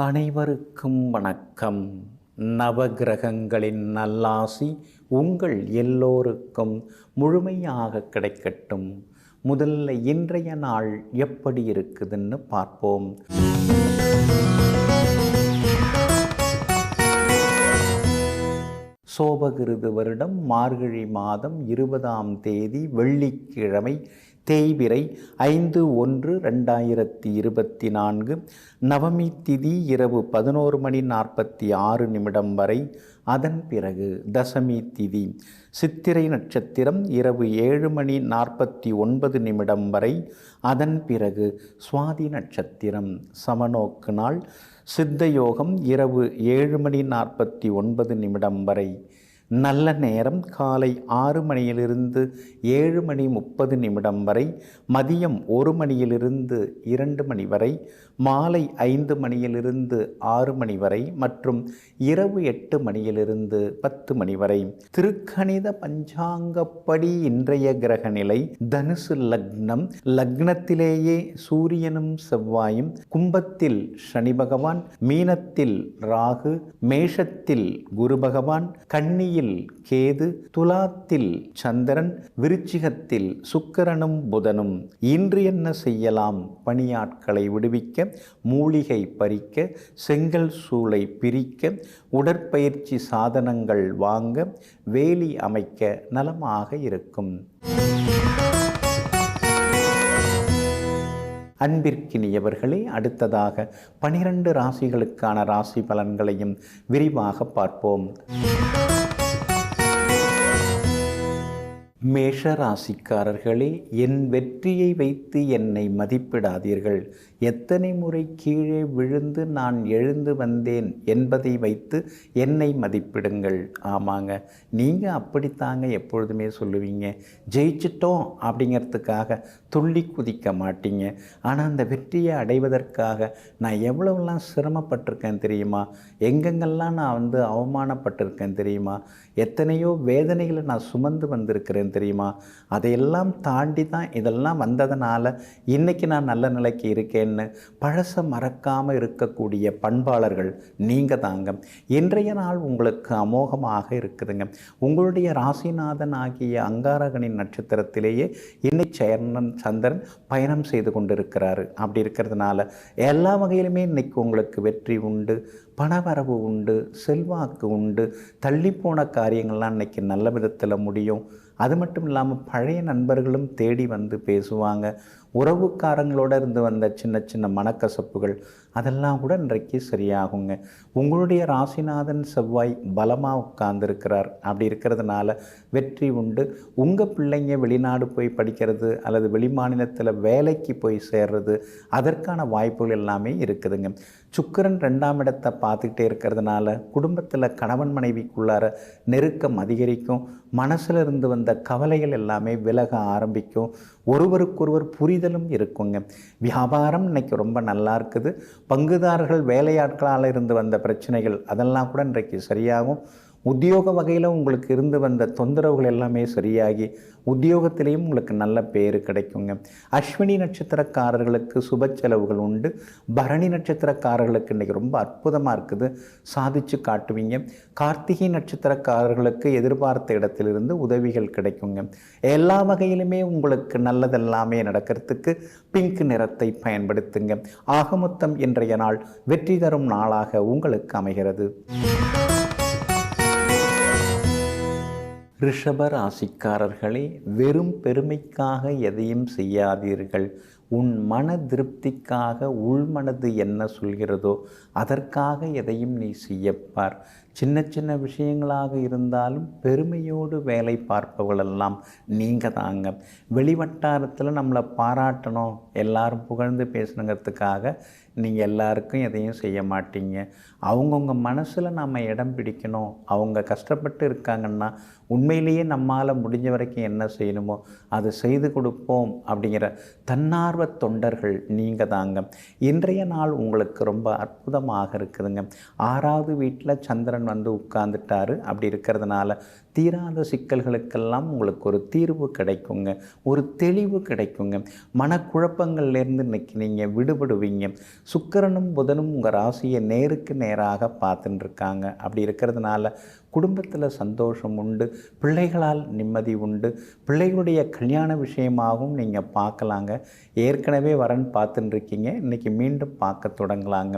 அனைவருக்கும் வணக்கம். நவகிரகங்களின் நல்லாசி உங்கள் எல்லோருக்கும் முழுமையாக கிடைக்கட்டும். முதல்ல இன்றைய நாள் எப்படி இருக்குதுன்னு பார்ப்போம். சோபகிருது வருடம் மார்கழி மாதம் 20ஆம் தேதி வெள்ளிக்கிழமை, தேய்பிறை 5/1/2024. நவமி திதி இரவு 11:46 வரை. அதன் பிறகு தசமி திதி. சித்திரை நட்சத்திரம் இரவு 7:49 வரை. அதன் பிறகு சுவாதி நட்சத்திரம். சமநோக்கு நாள். சித்த யோகம் இரவு 7:49 வரை. நல்ல நேரம் காலை 6 மணியிலிருந்து 7:30 வரை, மதியம் 1 மணியிலிருந்து 2 மணி வரை, மாலை 5 மணியிலிருந்து 6 மணி வரை மற்றும் இரவு 8 மணியிலிருந்து 10 மணி வரை. திருக்கணித பஞ்சாங்கப்படி இன்றைய கிரக நிலை தனுசு லக்னம். லக்னத்திலேயே சூரியனும் செவ்வாயும், கும்பத்தில் சனி பகவான், மீனத்தில் ராகு, மேஷத்தில் குரு பகவான், கன்னியில் கேது, துலாத்தில் சந்திரன், விருச்சிகத்தில் சுக்கிரனும் புதனும். இன்று என்ன செய்யலாம்? பணியாட்களை விடுவிக்க, மூலிகை பறிக்க, செங்கல் சூளை பிரிக்க, உடற்பயிற்சி சாதனங்கள் வாங்க, வேலி அமைக்க நலமாக இருக்கும். அன்பிற்கினியவர்களே, அடுத்ததாக 12 ராசிகளுக்கான ராசி பலன்களையும் விரிவாக பார்ப்போம். மேஷ ராசிக்காரர்களே, என் வெற்றியை வைத்து என்னை மதிப்பிடாதீர்கள். எத்தனை முறை கீழே விழுந்து நான் எழுந்து வந்தேன் என்பதை வைத்து என்னை மதிப்பிடுங்கள். ஆமாங்க, நீங்கள் அப்படித்தாங்க எப்பொழுதுமே சொல்லுவீங்க. ஜெயிச்சிட்டோம் அப்படிங்கிறதுக்காக துள்ளி குதிக்க மாட்டீங்க. ஆனால் அந்த வெற்றியை அடைவதற்காக நான் எவ்வளவெல்லாம் சிரமப்பட்டிருக்கேன் தெரியுமா? எங்கெங்கெல்லாம் நான் அவமானப்பட்டிருக்கேன் தெரியுமா? எத்தனையோ வேதனைகளை நான் சுமந்து வந்திருக்கிறேன் தெரியுமா? அதையெல்லாம் தாண்டி தான் இதெல்லாம் வந்ததுனால இன்றைக்கி நான் நல்ல நிலைக்கு இருக்கேன்னு பழச மறக்காமல் இருக்கக்கூடிய பண்பாளர்கள் நீங்கள் தாங்க. இன்றைய நாள் உங்களுக்கு அமோகமாக இருக்குதுங்க. உங்களுடைய ராசிநாதன் ஆகிய அங்காரகனின் நட்சத்திரத்திலேயே இன்னைக்கு சந்திரன் பயணம் செய்து கொண்டிருக்கிறாரு. அப்படி இருக்கிறதுனால எல்லா வகையிலுமே இன்னைக்கு உங்களுக்கு வெற்றி உண்டு, பணவரவு உண்டு, செல்வாக்கு உண்டு. தள்ளிப்போன காரியங்கள்லாம் இன்றைக்கி நல்ல விதத்தில் முடியும். அது மட்டும் இல்லாமல் பழைய நண்பர்களும் தேடி வந்து பேசுவாங்க. உறவுக்காரங்களோடு இருந்து வந்த சின்ன சின்ன மனக்கசப்புகள் அதெல்லாம் கூட இன்றைக்கு சரியாகுங்க. உங்களுடைய ராசிநாதன் செவ்வாய் பலமாக உட்கார்ந்துருக்கிறார். அப்படி இருக்கிறதுனால வெற்றி உண்டு. உங்கள் பிள்ளைங்க வெளிநாடு போய் படிக்கிறது அல்லது வெளிமாநிலத்தில் வேலைக்கு போய் சேர்றது, அதற்கான வாய்ப்புகள் எல்லாமே இருக்குதுங்க. சுக்கிரன் 2ஆம் இடத்தை பார்த்துக்கிட்டே இருக்கிறதுனால குடும்பத்தில் கணவன் மனைவிக்குள்ளார நெருக்கம் அதிகரிக்கும். மனசில் இருந்து வந்த கவலைகள் எல்லாமே விலக ஆரம்பிக்கும். ஒருவருக்கொருவர் புரிதலும் இருக்குங்க. வியாபாரம் இன்னைக்கு ரொம்ப நல்லா இருக்குது. பங்குதாரர்கள் வேலையாட்களால் இருந்து வந்த பிரச்சனைகள் அதெல்லாம் கூட இன்றைக்கு சரியாகும். உத்தியோக வகையில் உங்களுக்கு இருந்து வந்த தொந்தரவுகள் எல்லாமே சரியாகி உத்தியோகத்திலையும் உங்களுக்கு நல்ல பேர் கிடைக்குங்க. அஸ்வினி நட்சத்திரக்காரர்களுக்கு சுப செலவுகள் உண்டு. பரணி நட்சத்திரக்காரர்களுக்கு இன்றைக்கி ரொம்ப அற்புதமாக இருக்குது, சாதிச்சு காட்டுவீங்க. கார்த்திகை நட்சத்திரக்காரர்களுக்கு எதிர்பார்த்த இடத்திலிருந்து உதவிகள் கிடைக்குங்க. எல்லா வகையிலுமே உங்களுக்கு நல்லதெல்லாமே நடக்கிறதுக்கு பிங்க் நிறத்தை பயன்படுத்துங்க. ஆக மொத்தம் இன்றைய நாள் வெற்றி தரும் நாளாக உங்களுக்கு அமைகிறது. ரிஷப ராசிக்காரர்களே, வெறும் பெருமைக்காக எதையும் செய்யாதீர்கள். உன் மன திருப்திக்காக உள்மனது என்ன சொல்கிறதோ அதற்காக எதையும் நீ செய்யப்பார். சின்ன சின்ன விஷயங்களாக இருந்தாலும் பெருமையோடு வேலை பார்ப்பவர்களெல்லாம் நீங்கள் தாங்க. வெளிவட்டாரத்தில் நம்மளை பாராட்டணும், எல்லாரும் புகழ்ந்து பேசணுங்கிறதுக்காக நீங்கள் எல்லாருக்கும் எதையும் செய்ய மாட்டீங்க. அவங்கவுங்க மனசில் நம்ம இடம் பிடிக்கணும். அவங்க கஷ்டப்பட்டு இருக்காங்கன்னா உண்மையிலேயே நம்மால் முடிஞ்ச வரைக்கும் என்ன செய்யணுமோ அதை செய்து கொடுப்போம் அப்படிங்கிற தன்னார்வ தொண்டர்கள் நீங்கள் தாங்க. இன்றைய நாள் உங்களுக்கு ரொம்ப அற்புதமாக இருக்குதுங்க. 6வது வீட்டில் சந்திரன் உட்கார்ந்துட்டாரு. அப்படி இருக்கிறதுனால தீராத சிக்கல்களுக்கெல்லாம் உங்களுக்கு ஒரு தீர்வு கிடைக்குங்க, ஒரு தெளிவு கிடைக்குங்க. மனக்குழப்பங்கள்லேருந்து இன்றைக்கி நீங்கள் விடுபடுவீங்க. சுக்கிரனும் புதனும் உங்கள் ராசியை நேருக்கு நேராக பார்த்துட்டு இருக்காங்க. அப்படி இருக்கிறதுனால குடும்பத்தில் சந்தோஷம் உண்டு, பிள்ளைகளால் நிம்மதி உண்டு, பிள்ளைகளுடைய கல்யாண விஷயமாகவும் நீங்கள் பார்க்கலாங்க. ஏற்கனவே வரன் பார்த்துட்டு இருக்கீங்க, இன்றைக்கி மீண்டும் பார்க்க தொடங்கலாங்க.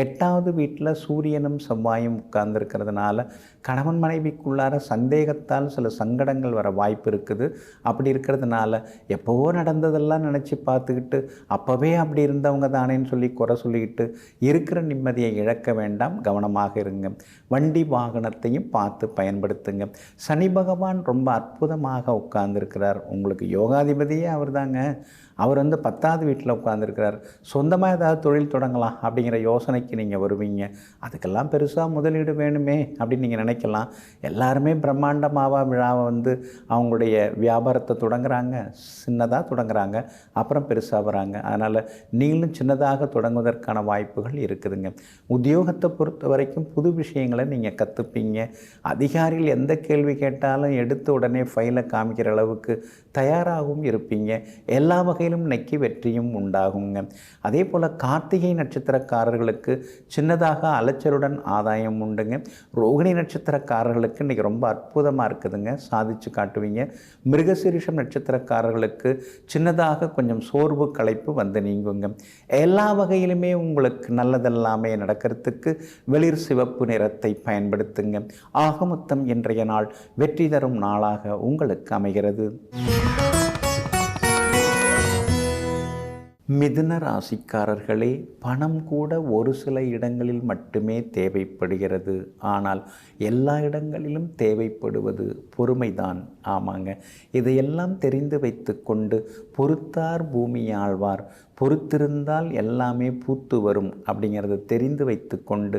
8வது வீட்டில் சூரியனும் செவ்வாயும் உட்கார்ந்துருக்கிறதுனால கணவன் மனைவிக்குள்ளார சந்தேகத்தால் சில சங்கடங்கள் வர வாய்ப்பு இருக்குது. அப்படி இருக்கிறதுனால எப்போவோ நடந்ததெல்லாம் நினச்சி பார்த்துக்கிட்டு அப்போவே அப்படி இருந்தவங்க தானேன்னு சொல்லி குறை சொல்லிக்கிட்டு இருக்கிற நிம்மதியை இழக்க வேண்டாம், கவனமாக இருங்க. வண்டி வாகனத்தையும் பார்த்து பயன்படுத்துங்க. சனி பகவான் ரொம்ப அற்புதமாக உட்கார்ந்துருக்கிறார். உங்களுக்கு யோகாதிபதியே அவர் தாங்க. அவர் 10வது வீட்டில் உட்கார்ந்துருக்கிறார். சொந்தமாக ஏதாவது தொழில் தொடங்கலாம் அப்படிங்கிற யோசனைக்கு நீங்கள் வருவீங்க. அதுக்கெல்லாம் பெருசாக முதலீடு வேணுமே அப்படின்னு நீங்கள் நினைக்கலாம். எல்லாருமே பிரம்மாண்டமாக விழாவை அவங்களுடைய வியாபாரத்தை தொடங்குறாங்க, சின்னதாக தொடங்குறாங்க, அப்புறம் பெருசாக வராங்க. அதனால் நீங்களும் சின்னதாக தொடங்குவதற்கான வாய்ப்புகள் இருக்குதுங்க. உத்தியோகத்தை பொறுத்த வரைக்கும் புது விஷயங்களை நீங்கள் கற்றுப்பீங்க. அதிகாரிகள் எந்த கேள்வி கேட்டாலும் எடுத்து உடனே ஃபைலை காமிக்கிற அளவுக்கு தயாராகவும் இருப்பீங்க. எல்லா வகையிலும் இன்னைக்கு வெற்றியும் உண்டாகுங்க. அதே போல் கார்த்திகை நட்சத்திரக்காரர்களுக்கு சின்னதாக அலைச்சலுடன் ஆதாயம் உண்டுங்க. ரோகிணி நட்சத்திரக்காரர்களுக்கு இன்றைக்கி ரொம்ப அற்புதமாக இருக்குதுங்க, சாதிச்சு காட்டுவீங்க. மிருகசீரிஷம் நட்சத்திரக்காரர்களுக்கு சின்னதாக கொஞ்சம் சோர்வு களைப்பு நீங்குங்க. எல்லா வகையிலுமே உங்களுக்கு நல்லதெல்லாமே நடக்கிறதுக்கு வெளிர் சிவப்பு நிறத்தை பயன்படுத்துங்க. ஆகமொத்தம் இன்றைய நாள் வெற்றி தரும் நாளாக உங்களுக்கு அமைகிறது. மிதுன ராசிக்காரர்களே, பணம் கூட ஒரு சில இடங்களில் மட்டுமே தேவைப்படுகிறது. ஆனால் எல்லா இடங்களிலும் தேவைப்படுவது பொறுமைதான். ஆமாங்க, இதையெல்லாம் தெரிந்து வைத்து கொண்டு பொறுத்தார் பூமி ஆழ்வார், பொறுத்திருந்தால் எல்லாமே பூத்து வரும் அப்படிங்கிறத தெரிந்து வைத்து கொண்டு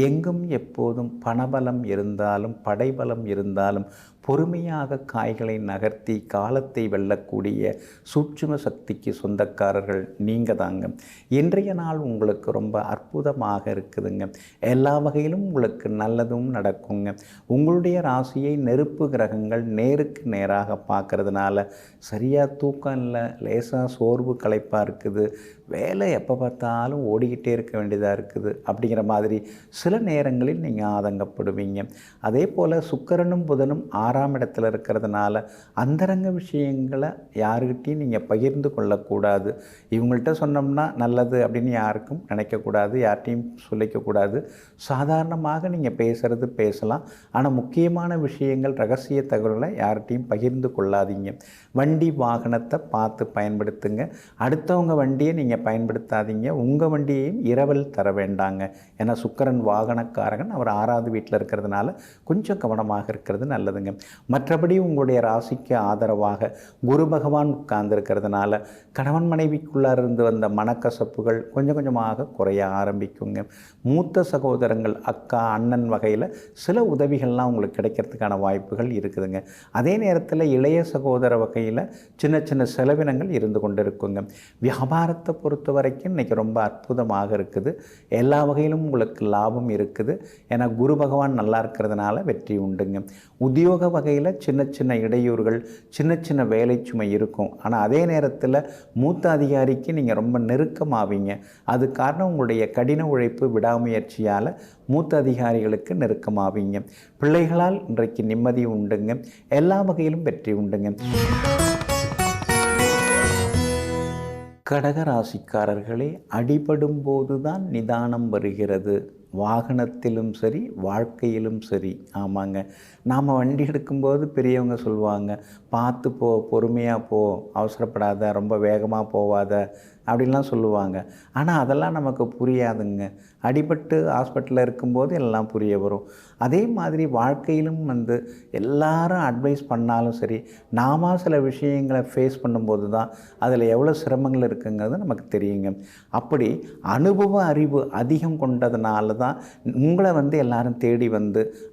எங்கும் எப்போதும் பணபலம் இருந்தாலும் படைபலம் இருந்தாலும் பொறுமையாக காய்களை நகர்த்தி காலத்தை வெல்லக்கூடிய சூட்சும சக்திக்கு சொந்தக்காரர்கள் நீங்கள் தாங்க. இன்றைய நாள் உங்களுக்கு ரொம்ப அற்புதமாக இருக்குதுங்க. எல்லா வகையிலும் உங்களுக்கு நல்லதும் நடக்குங்க. உங்களுடைய ராசியை நெருப்பு கிரகங்கள் நேருக்கு நேராக பார்க்கறதுனால சரியாக தூக்கம் இல்லை, லேசாக சோர்வு களைப்பாக இருக்குது, வேலை எப்போ பார்த்தாலும் ஓடிக்கிட்டே இருக்க வேண்டியதாக இருக்குது அப்படிங்கிற மாதிரி சில நேரங்களில் நீங்கள் ஆதங்கப்படுவீங்க. அதே போல் சுக்கிரனும் புதனும் 6ஆம் இடத்துல இருக்கிறதுனால அந்தரங்க விஷயங்களை யாருக்கிட்டையும் நீங்கள் பகிர்ந்து கொள்ளக்கூடாது. இவங்கள்ட்ட சொன்னோம்னா நல்லது அப்படின்னு யாருக்கும் நினைக்கக்கூடாது, யார்கிட்டையும் சொல்லிக்கக்கூடாது. சாதாரணமாக நீங்கள் பேசுகிறது பேசலாம், ஆனால் முக்கியமான விஷயங்கள் ரகசிய தகவல்களை யார்கிட்டையும் பகிர்ந்து கொள்ளாதீங்க. வண்டி வாகனத்தை பார்த்து பயன்படுத்துங்க. அடுத்தவங்க வண்டியை நீங்கள் பயன்படுத்தாதீங்க. உங்கள் வண்டியையும் இரவல் தர வேண்டாங்க. ஏன்னா சுக்கிரன் வாகனக்காரகன், அவர் 6வது வீட்டில் இருக்கிறதுனால கொஞ்சம் கவனமாக இருக்கிறது நல்லதுங்க. மற்றபடி உங்களுடைய ராசிக்கு ஆதரவாக குரு பகவான் உட்கார்ந்துருக்கிறதுனால கணவன் மனைவிக்குள்ளார் இருந்து வந்த மனக்கசப்புகள் கொஞ்சம் கொஞ்சமாக குறைய ஆரம்பிக்குங்க. மூத்த சகோதரங்கள், அக்கா, அண்ணன் வகையில் சில உதவிகள்லாம் உங்களுக்கு கிடைக்கிறதுக்கான வாய்ப்புகள் இருக்குதுங்க. அதே நேரத்தில் இளைய சகோதர வகையில் சின்ன சின்ன செலவினங்கள் இருந்து கொண்டு இருக்குங்க. வியாபாரத்தை பொறுத்த வரைக்கும் இன்றைக்கி ரொம்ப அற்புதமாக இருக்குது. எல்லா வகையிலும் உங்களுக்கு லாபம் இருக்குது. ஏன்னா குரு பகவான் நல்லா இருக்கிறதுனால வெற்றி உண்டுங்க. உத்தியோக வகையில் சின்ன சின்ன இடையூறுகள், சின்ன சின்ன வேலை சுமை இருக்கும். ஆனால் அதே நேரத்தில் மூத்த அதிகாரிக்கு நீங்கள் ரொம்ப நெருக்கமாவீங்க. அது காரணம் உங்களுடைய கடின உழைப்பு, விடாமுயற்சியால் மூத்த அதிகாரிகளுக்கு நெருக்கமாவீங்க. பிள்ளைகளால் இன்றைக்கு நிம்மதி உண்டுங்க. எல்லா வகையிலும் வெற்றி உண்டுங்க. கடகராசிக்காரர்களே, அடிபடும் போதுதான் நிதானம் வருகிறது. வாகனத்திலும் சரி, வாழ்க்கையிலும் சரி. ஆமாங்க, நாம் வண்டி எடுக்கும்போது பெரியவங்க சொல்லுவாங்க, பார்த்து போ, பொறுமையாக போ, அவசரப்படாத, ரொம்ப வேகமாக போவாத அப்படின்லாம் சொல்லுவாங்க. ஆனால் அதெல்லாம் நமக்கு புரியாதுங்க. அடிபட்டு ஹாஸ்பிட்டலில் இருக்கும்போது எல்லாம் புரிய வரும். அதே மாதிரி வாழ்க்கையிலும் எல்லாரும் அட்வைஸ் பண்ணாலும் சரி, நாம சில விஷயங்களை ஃபேஸ் பண்ணும்போது தான் அதில் எவ்வளோ சிரமங்கள் இருக்குங்கிறது நமக்கு தெரியுங்க. அப்படி அனுபவ அறிவு அதிகம் கொண்டதுனால தான் உங்களை எல்லாரும் தேடி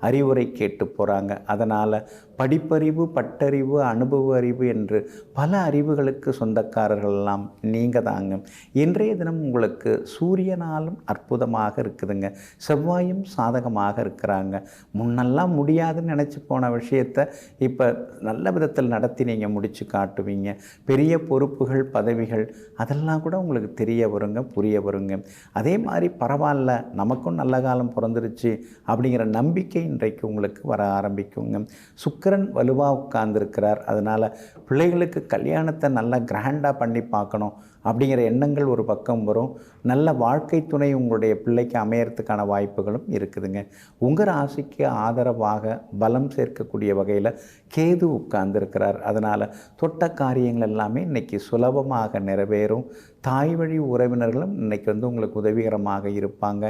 அறிவுரை கேட்டு போகிறாங்க. அதனால் படிப்பறிவு, பட்டறிவு, அனுபவ அறிவு என்று பல அறிவுகளுக்கு சொந்தக்காரர்களெல்லாம் நீங்கள் தாங்க. இன்றைய தினம் உங்களுக்கு சூரியனாலும் அற்புதமாக இருக்குதுங்க. செவ்வாயும் சாதகமாக இருக்கிறாங்க. முன்னெல்லாம் முடியாதுன்னு நினச்சி போன விஷயத்தை இப்போ நல்ல விதத்தில் நடத்தி நீங்கள் முடித்து காட்டுவீங்க. பெரிய பொறுப்புகள், பதவிகள் அதெல்லாம் கூட உங்களுக்கு தெரிய வருங்க, புரிய வருங்க. அதே மாதிரி பரவாயில்ல, நமக்கும் நல்ல காலம் பிறந்துருச்சு அப்படிங்கிற நம்பிக்கை இன்றைக்கு உங்களுக்கு வர ஆரம்பிக்குங்க. சுக்கிரன் வலுவாக உட்கார்ந்துருக்கிறார். அதனால் பிள்ளைகளுக்கு கல்யாணத்தை நல்லா கிராண்டாக பண்ணி பார்க்கணும் அப்படிங்கிற எண்ணங்கள் ஒரு பக்கம் வரும். நல்ல வாழ்க்கை துணை உங்களுடைய பிள்ளைக்கு அமையறதுக்கான வாய்ப்புகளும் இருக்குதுங்க. உங்கள் ராசிக்கு ஆதரவாக பலம் சேர்க்கக்கூடிய வகையில் கேது உட்கார்ந்துருக்கிறார். அதனால் தொட்ட காரியங்கள் எல்லாமே இன்றைக்கி சுலபமாக நிறைவேறும். தாய் வழி உறவினர்களும் இன்றைக்கி உங்களுக்கு உதவிகரமாக இருப்பாங்க.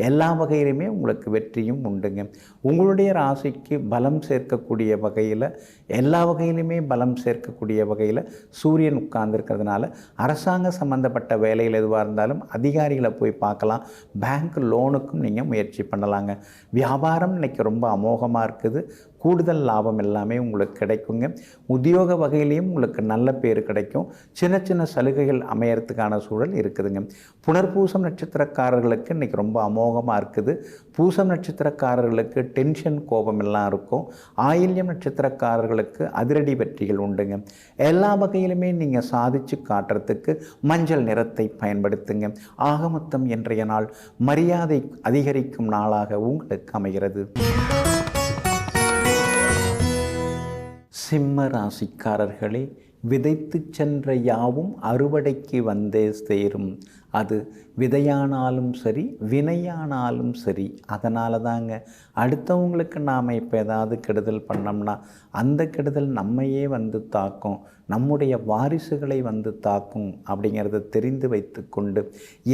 எல்லா வகையிலுமே உங்களுக்கு வெற்றியும் உண்டுங்க. உங்களுடைய ராசிக்கு பலம் சேர்க்கக்கூடிய வகையில், எல்லா வகையிலுமே பலம் சேர்க்கக்கூடிய வகையில் சூரியன் உட்கார்ந்துருக்கிறதுனால அரசாங்க சம்பந்தப்பட்ட வேலைகள் எதுவாக இருந்தாலும் அதிகாரிகளை போய் பார்க்கலாம். பேங்க் லோனுக்கும் நீங்கள் முயற்சி பண்ணலாங்க. வியாபாரம் இன்றைக்கி ரொம்ப அமோகமாக இருக்குது. கூடுதல் லாபம் எல்லாமே உங்களுக்கு கிடைக்குங்க. உத்தியோக வகையிலையும் உங்களுக்கு நல்ல பேர் கிடைக்கும். சின்ன சின்ன சலுகைகள் அமையறதுக்கான சூழல் இருக்குதுங்க. புனர்பூசம் நட்சத்திரக்காரர்களுக்கு இன்றைக்கி ரொம்ப அமோகமாக இருக்குது. பூசம் நட்சத்திரக்காரர்களுக்கு டென்ஷன், கோபம் எல்லாம் இருக்கும். ஆயில்யம் நட்சத்திரக்காரர்களுக்கு அதிரடி வெற்றிகள் உண்டுங்க. எல்லா வகையிலுமே நீங்கள் சாதித்து காட்டுறதுக்கு மஞ்சள் நிறத்தை பயன்படுத்துங்க. ஆகமொத்தம் இன்றைய நாள் மரியாதை அதிகரிக்கும் நாளாக உங்களுக்கு அமைகிறது. சிம்ம ராசிக்காரர்களே, விதைத்து சென்ற யாவும் அறுவடைக்கு வந்தே சேரும். அது விதையானாலும் சரி, வினையானாலும் சரி. அதனால தாங்க அடுத்தவங்களுக்கு நாம் இப்போ ஏதாவது கெடுதல் பண்ணோம்னா அந்த கெடுதல் நம்மையே வந்து தாக்கும், நம்முடைய வாரிசுகளை வந்து தாக்கும் அப்படிங்கிறத தெரிந்து வைத்து கொண்டு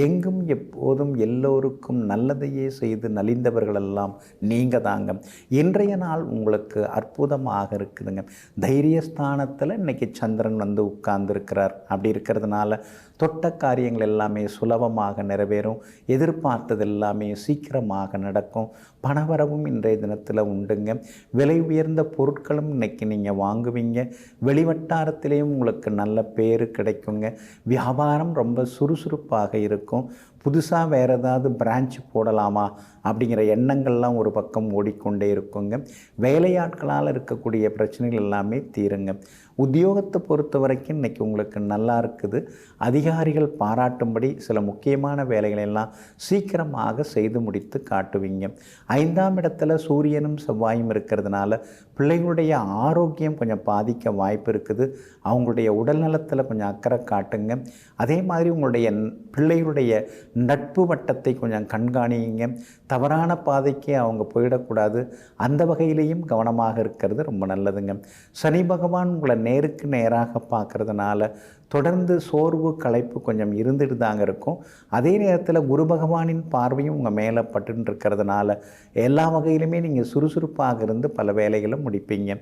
எங்கும் எப்போதும் எல்லோருக்கும் நல்லதையே செய்து நலிந்தவர்களெல்லாம் நீங்கள் தாங்க. இன்றைய நாள் உங்களுக்கு அற்புதமாக இருக்குதுங்க. தைரியஸ்தானத்தில் இன்றைக்கி சந்திரன் வந்து உட்கார்ந்துருக்கிறார். அப்படி இருக்கிறதுனால தொட்ட காரியங்கள் எல்லாமே சுலபமாக நிறைவேறும். எதிர்பார்த்தது எல்லாமே சீக்கிரமாக நடக்கும். பணவரவும் இன்றைய தினத்தில் உண்டுங்க. விலை உயர்ந்த பொருட்களும் இன்றைக்கி நீங்கள் வாங்குவீங்க. வெளிவட்டாரத்திலேயும் உங்களுக்கு நல்ல பேர் கிடைக்குங்க. வியாபாரம் ரொம்ப சுறுசுறுப்பாக இருக்கும். புதுசாக வேறு ஏதாவது பிரான்ச் போடலாமா அப்படிங்கிற எண்ணங்கள்லாம் ஒரு பக்கம் ஓடிக்கொண்டே இருக்குங்க. வேலையாட்களால் இருக்கக்கூடிய பிரச்சனைகள் எல்லாமே தீருங்க. உத்தியோகத்தை பொறுத்த வரைக்கும் இன்றைக்கி உங்களுக்கு நல்லா இருக்குது. அதிகாரிகள் பாராட்டும்படி சில முக்கியமான வேலைகளை எல்லாம் சீக்கிரமாக செய்து முடித்து காட்டுவீங்க. 5ஆம் இடத்துல சூரியனும் செவ்வாயும் இருக்கிறதுனால பிள்ளைகளுடைய ஆரோக்கியம் கொஞ்சம் பாதிக்க வாய்ப்பு இருக்குது. அவங்களுடைய உடல் நலத்தில் கொஞ்சம் அக்கறை காட்டுங்க. அதே மாதிரி உங்களுடைய பிள்ளைகளுடைய நட்பு வட்டத்தை கொஞ்சம் கண்காணிங்க. தவறான பாதைக்கு அவங்க போயிடக்கூடாது. அந்த வகையிலையும் கவனமாக இருக்கிறது ரொம்ப நல்லதுங்க. சனி பகவான் உங்களை நேருக்கு நேராக பார்க்கறதுனால தொடர்ந்து சோர்வு, களைப்பு கொஞ்சம் இருந்துட்டு தாங்க இருக்கும். அதே நேரத்தில் குரு பகவானின் பார்வையும் உங்கள் மேலே பட்டுன்னு இருக்கிறதுனால எல்லா வகையிலுமே நீங்கள் சுறுசுறுப்பாக இருந்து பல வேலைகளை முடிப்பீங்க.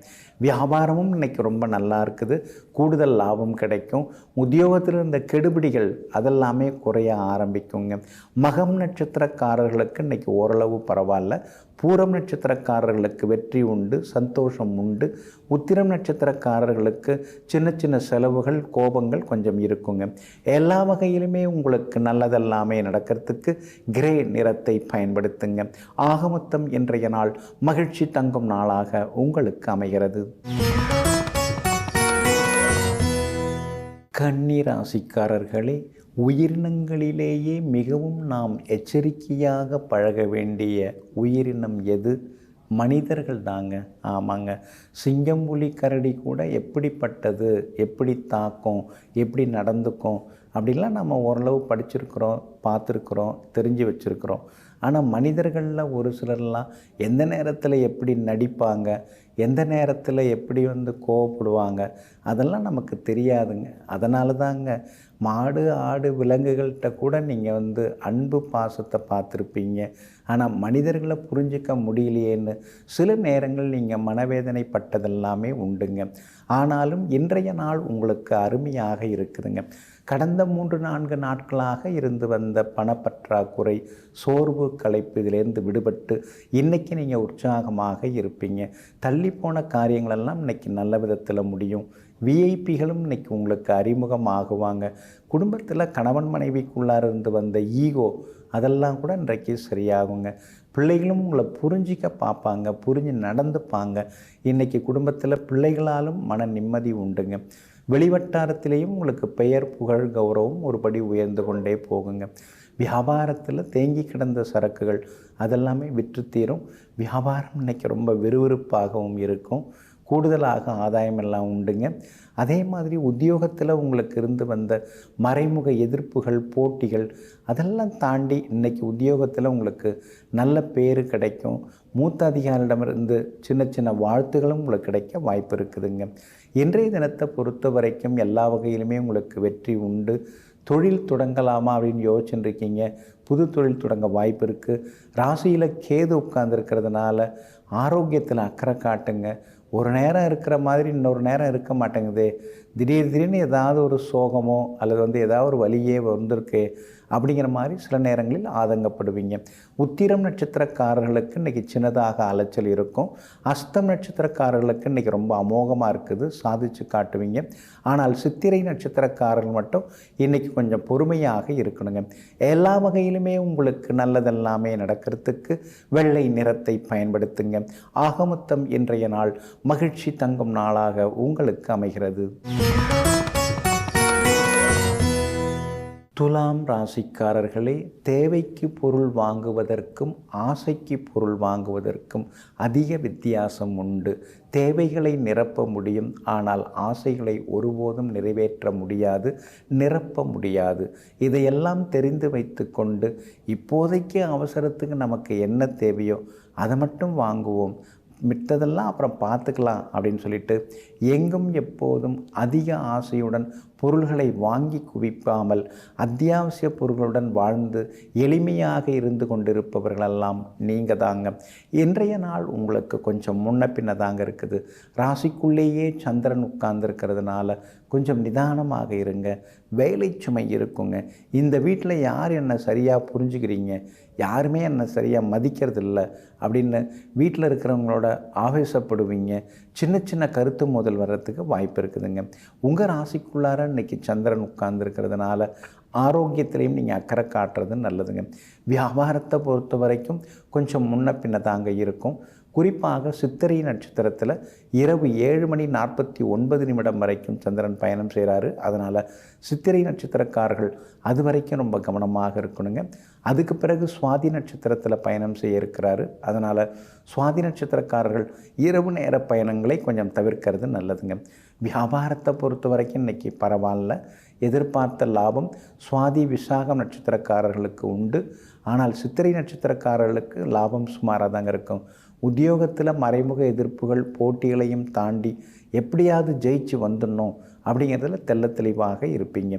வியாபாரமும் இன்றைக்கி ரொம்ப நல்லா இருக்குது. கூடுதல் லாபம் கிடைக்கும். உத்தியோகத்தில் இருந்த கெடுபிடிகள் அதெல்லாமே குறைய ஆரம்பிக்குங்க. மகம் நட்சத்திரக்காரர்களுக்கு இன்றைக்கி ஓரளவு பரவாயில்ல. பூரம் நட்சத்திரக்காரர்களுக்கு வெற்றி உண்டு, சந்தோஷம் உண்டு. உத்திரம் நட்சத்திரக்காரர்களுக்கு சின்ன சின்ன செலவுகள், கோபங்கள் கொஞ்சம் இருக்குங்க. எல்லா வகையிலுமே உங்களுக்கு நல்லதெல்லாமே நடக்கிறதுக்கு கிரே நிறத்தை பயன்படுத்துங்க. ஆகமொத்தம் இன்றைய நாள் மகிழ்ச்சி தங்கும் நாளாக உங்களுக்கு அமைகிறது. கன்னி ராசிக்காரர்களே, உயிரினங்களிலேயே மிகவும் நாம் எச்சரிக்கையாக பழக வேண்டிய உயிரினம் எது? மனிதர்கள் தாங்க. ஆமாங்க. சிங்கம், புலி, கரடி கூட எப்படிப்பட்டது, எப்படி தாக்கும், எப்படி நடந்துக்கும் அப்படிலாம் நம்ம ஓரளவு படிச்சிருக்கிறோம், பார்த்துருக்குறோம், தெரிஞ்சு வச்சுருக்கிறோம். ஆனால் மனிதர்களில் ஒரு சிலர்லாம் எந்த நேரத்தில் எப்படி நடிப்பாங்க, எந்த நேரத்தில் எப்படி கோவப்படுவாங்க அதெல்லாம் நமக்கு தெரியாதுங்க. அதனால தாங்க மாடு, ஆடு, விலங்குகள்கிட்ட கூட நீங்கள் அன்பு, பாசத்தை பார்த்துருப்பீங்க. ஆனால் மனிதர்களை புரிஞ்சிக்க முடியலையேன்னு சில நேரங்கள் நீங்கள் மனவேதனைப்பட்டதெல்லாமே உண்டுங்க. ஆனாலும் இன்றைய நாள் உங்களுக்கு அருமையாக இருக்குதுங்க. கடந்த 3-4 நாட்களாக இருந்து வந்த பணப்பற்றாக்குறை, சோர்வு, களைப்பு இதிலேருந்து விடுபட்டு இன்றைக்கி நீங்கள் உற்சாகமாக இருப்பீங்க. தள்ளி போன காரியங்களெல்லாம் இன்றைக்கி நல்ல விதத்தில் முடியும். விஐபிகளும் இன்றைக்கி உங்களுக்கு அறிமுகம் ஆகுவாங்க. குடும்பத்தில் கணவன் மனைவிக்குள்ளார இருந்து வந்த ஈகோ அதெல்லாம் கூட இன்றைக்கு சரியாகுங்க. பிள்ளைகளும் உங்களை புரிஞ்சிக்க பார்ப்பாங்க, புரிஞ்சு நடந்துப்பாங்க. இன்றைக்கி குடும்பத்தில் பிள்ளைகளாலும் மன நிம்மதி உண்டுங்க. வெளிவட்டாரத்திலேயும் உங்களுக்கு பெயர், புகழ், கௌரவம் ஒருபடி உயர்ந்து கொண்டே போகுங்க. வியாபாரத்தில் தேங்கி கிடந்த சரக்குகள் அதெல்லாமே விற்று தீரும். வியாபாரம் இன்றைக்கி ரொம்ப விறுவிறுப்பாகவும் இருக்கும். கூடுதலாக ஆதாயம் எல்லாம் உண்டுங்க. அதே மாதிரி உத்தியோகத்தில் உங்களுக்கு இருந்து வந்த மறைமுக எதிர்ப்புகள், போட்டிகள் அதெல்லாம் தாண்டி இன்றைக்கி உத்தியோகத்தில் உங்களுக்கு நல்ல பேர் கிடைக்கும். மூத்த அதிகாரியிடமிருந்து சின்ன சின்ன வாழ்த்துகளும் உங்களுக்கு கிடைக்க வாய்ப்பு இருக்குதுங்க. இன்றைய தினத்தை பொறுத்த வரைக்கும் எல்லா வகையிலுமே உங்களுக்கு வெற்றி உண்டு. தொழில் தொடங்கலாமா அப்படின்னு யோசிச்சுட்டு இருக்கீங்க, புது தொழில் தொடங்க வாய்ப்பு இருக்குது. ராசியில் கேது உட்கார்ந்துருக்கிறதுனால ஆரோக்கியத்தில் அக்கறை காட்டுங்க. ஒரு நேரம் இருக்கிற மாதிரி இன்னொரு நேரம் இருக்க மாட்டேங்குது. திடீர்னு ஏதாவது ஒரு சோகமோ அல்லது ஏதாவது ஒரு வலியே வந்திருக்கு அப்படிங்கிற மாதிரி சில நேரங்களில் ஆதங்கப்படுவீங்க. உத்திரம் நட்சத்திரக்காரர்களுக்கு இன்றைக்கி சின்னதாக அலைச்சல் இருக்கும். அஸ்தம் நட்சத்திரக்காரர்களுக்கு இன்றைக்கி ரொம்ப அமோகமாக இருக்குது, சாதித்து காட்டுவீங்க. ஆனால் சித்திரை நட்சத்திரக்காரர்கள் மட்டும் இன்றைக்கி கொஞ்சம் பொறுமையாக இருக்கணுங்க. எல்லா வகையிலுமே உங்களுக்கு நல்லதெல்லாமே நடக்கிறதுக்கு வெள்ளை நிறத்தை பயன்படுத்துங்க. ஆகமொத்தம் இன்றைய நாள் மகிழ்ச்சி தங்கும் நாளாக உங்களுக்கு அமைகிறது. துலாம் ராசிக்காரர்களே, தேவைக்கு பொருள் வாங்குவதற்கும் ஆசைக்கு பொருள் வாங்குவதற்கும் அதிக வித்தியாசம் உண்டு. தேவைகளை நிரப்ப முடியும், ஆனால் ஆசைகளை ஒருபோதும் நிறைவேற்ற முடியாது, நிரப்ப முடியாது. இதையெல்லாம் தெரிந்து வைத்து கொண்டு இப்போதைக்கு அவசரத்துக்கு நமக்கு என்ன தேவையோ அதை மட்டும் வாங்குவோம், மித்ததெல்லாம் அப்புறம் பார்த்துக்கலாம் அப்படின்னு சொல்லிட்டு எங்கும் எப்போதும் அதிக ஆசையுடன் பொருள்களை வாங்கி குவிக்காமல் அத்தியாவசிய பொருள்களுடன் வாழ்ந்து எளிமையாக இருந்து கொண்டிருப்பவர்களெல்லாம் நீங்கள் தாங்க. இன்றைய நாள் உங்களுக்கு கொஞ்சம் முன்ன பின்ன தாங்க இருக்குது. ராசிக்குள்ளேயே சந்திரன் உட்கார்ந்துருக்கிறதுனால கொஞ்சம் நிதானமாக இருங்க. வேலை சுமை இருக்குங்க. இந்த வீட்டில் யார் என்னை சரியாக புரிஞ்சுக்கிறீங்க, யாருமே என்னை சரியாக மதிக்கிறது இல்லை அப்படின்னு வீட்டில் இருக்கிறவங்களோட ஆவேசப்படுவீங்க. சின்ன சின்ன கருத்து மோதல் வர்றதுக்கு வாய்ப்பு இருக்குதுங்க. உங்கள் ராசிக்குள்ளார இன்றைக்கி சந்திரன் உட்கார்ந்துருக்கிறதுனால ஆரோக்கியத்திலையும் நீங்கள் அக்கறை காட்டுறது நல்லதுங்க. வியாபாரத்தை பொறுத்த வரைக்கும் கொஞ்சம் முன்ன பின்ன தாங்க இருக்கும். குறிப்பாக சித்திரை நட்சத்திரத்தில் இரவு 7:49 வரைக்கும் சந்திரன் பயணம் செய்கிறாரு. அதனால் சித்திரை நட்சத்திரக்காரர்கள் அது வரைக்கும் ரொம்ப கவனமாக இருக்கணுங்க. அதுக்கு பிறகு சுவாதி நட்சத்திரத்தில் பயணம் செய்ய இருக்கிறாரு. அதனால் சுவாதி நட்சத்திரக்காரர்கள் இரவு நேர பயணங்களை கொஞ்சம் தவிர்க்கிறது நல்லதுங்க. வியாபாரத்தை பொறுத்த வரைக்கும் இன்றைக்கி பரவாயில்ல. எதிர்பார்த்த லாபம் சுவாதி விசாகம் நட்சத்திரக்காரர்களுக்கு உண்டு. ஆனால் சித்திரை நட்சத்திரக்காரர்களுக்கு லாபம் சுமாராக தாங்க இருக்கும். உத்தியோகத்தில் மறைமுக எதிர்ப்புகள், போட்டிகளையும் தாண்டி எப்படியாவது ஜெயிச்சு வந்துடணும் அப்படிங்கிறதுல தெள்ள தெளிவாக இருப்பீங்க.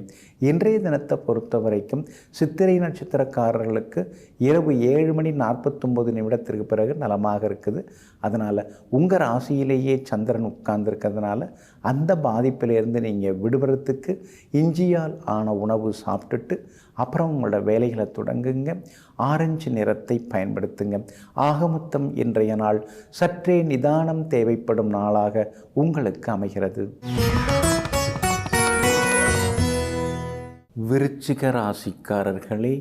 இன்றைய தினத்தை பொறுத்த வரைக்கும் சித்திரை நட்சத்திரக்காரர்களுக்கு இரவு 7:49 பிறகு நலமாக இருக்குது. அதனால் உங்கள் ராசியிலேயே சந்திரன் உட்கார்ந்துருக்கிறதுனால அந்த பாதிப்பிலிருந்து நீங்கள் விடுபடுறதுக்கு இஞ்சியால் ஆன உணவு சாப்பிட்டுட்டு அப்புறம் உங்களோட வேலைகளை தொடங்குங்க. ஆரஞ்சு நிறத்தை பயன்படுத்துங்க. ஆகமொத்தம் இன்றைய நாள் சற்றே நிதானம் தேவைப்படும் நாளாக உங்களுக்கு அமைகிறது. விருச்சிக ராசிக்காரர்களே,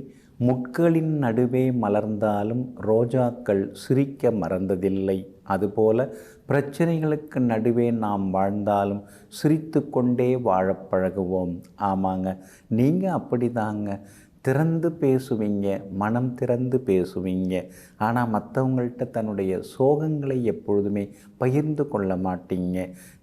முட்களின் நடுவே மலர்ந்தாலும் ரோஜாக்கள் சிரிக்க மறந்ததில்லை. அதுபோல பிரச்சனைகளுக்கு நடுவே நாம் வாழ்ந்தாலும் சிரித்து கொண்டே வாழப் பழகுவோம். ஆமாங்க, நீங்கள் அப்படி தாங்க. திறந்து பேசுவீங்க, மனம் திறந்து பேசுவீங்க. ஆனால் மற்றவங்கள்ட்ட தன்னுடைய சோகங்களை எப்பொழுதுமே பகிர்ந்து கொள்ள மாட்டீங்க.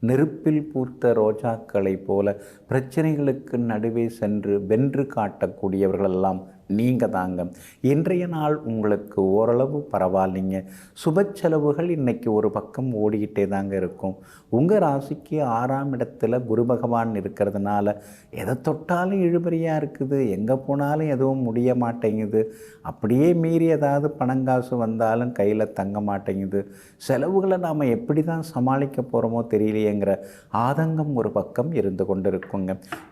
நெருப்பில் பூத்த ரோஜாக்களை போல பிரச்சனைகளுக்கு நடுவே சென்று வென்று காட்டக்கூடியவர்களெல்லாம் நீங்கள் தாங்க. இன்றைய நாள் உங்களுக்கு ஓரளவு பரவாயில்லைங்க. சுப செலவுகள் இன்றைக்கி ஒரு பக்கம் ஓடிக்கிட்டே தாங்க இருக்கும். உங்கள் ராசிக்கு 6ஆம் இடத்துல குரு பகவான் இருக்கிறதுனால எதை தொட்டாலும் இழுபறியாக இருக்குது, எங்கே போனாலும் எதுவும் முடிய மாட்டேங்குது. அப்படியே மீறி ஏதாவது பணங்காசு வந்தாலும் கையில் தங்க மாட்டேங்குது. செலவுகளை நாம் எப்படி தான் சமாளிக்க போகிறோமோ தெரியலையேங்கிற ஆதங்கம் ஒரு பக்கம் இருந்து கொண்டு இருக்குங்க.